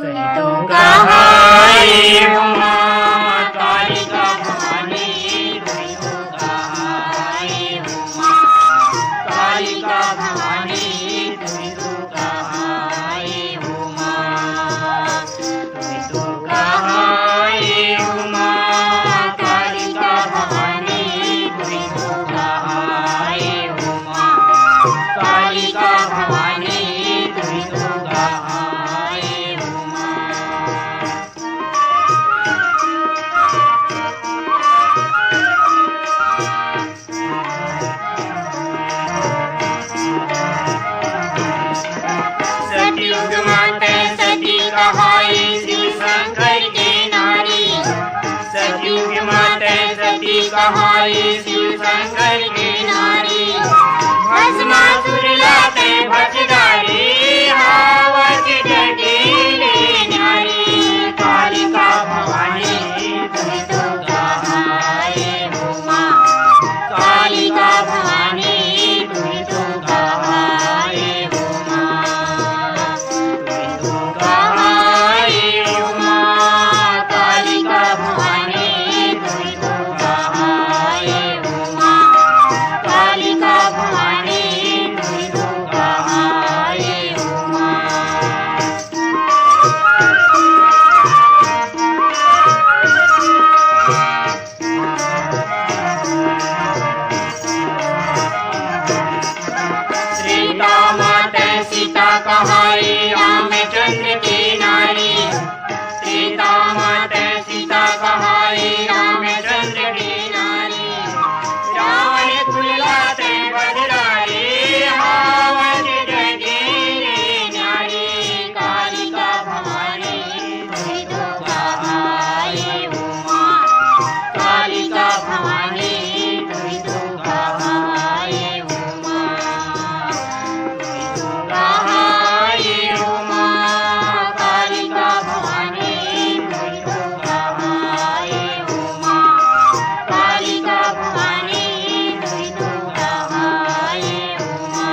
तुही तो कहाई उमा कालिका भवानी, तुही तो कहाई उमा कालिका भवानी, तुही तो कहाई उमा, तुही तो कहाई उमा कालिका भवानी, तुही तो कहाई उमा कालिका भवानी, तुही तो कहाई उमा। सतयुग माते सती कहाई शिव शंकर के नारी, सतयुग माते सती कहाई शिव शंकर के नारी, भस्मासुर लाते भजदारी, हावज जटिले न्यारी, कालिका भवानी, तुही तो कहाई उमा कालिका भवानी, तुही तो कहाई उमा, तुही तो कहाई उमा कालिका भवानी, तुही तो कहाई उमा कालिका भवानी, तुही तो कहाई उमा। सीता माते सीता कहाई रामचंद्र की नारी, सीता माते सीता कहाई रामचंद्र की नारी, रावण कुललाते बदलारी, हावज जटिले न्यारी, कालिका भवानी, तुही तो कहाई उमा कालिका भवानी, तुही तो कहाई उमा, तुही तो कहाई उमा कालिका भवानी, तुही तो कहाई उमा कालिका भवानी, तुही तो कहाई उमा।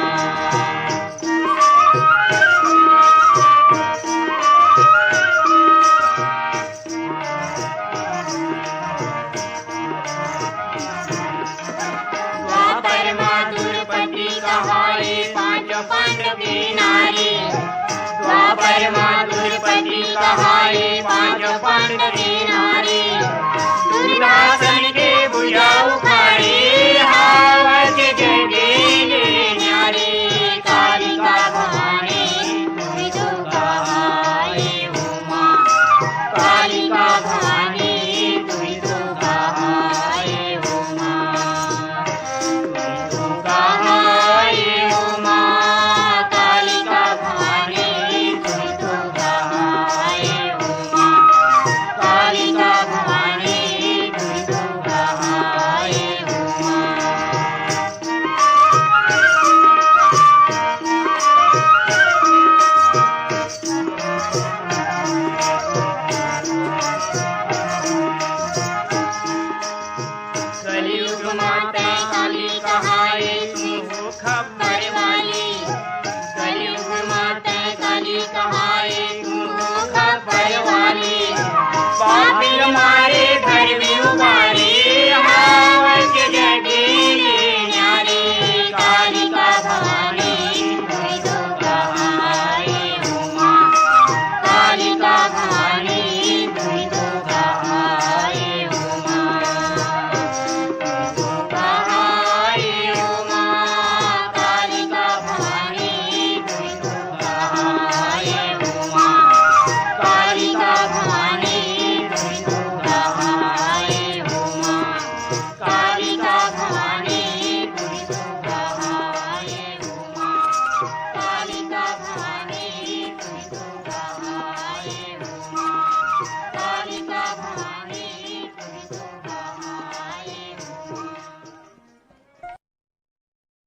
द्वापर माँ द्रौपदी कहाई पांचों पांडव की नारी, द्वापर माँ द्रौपदी कहाई पांचों पांडव की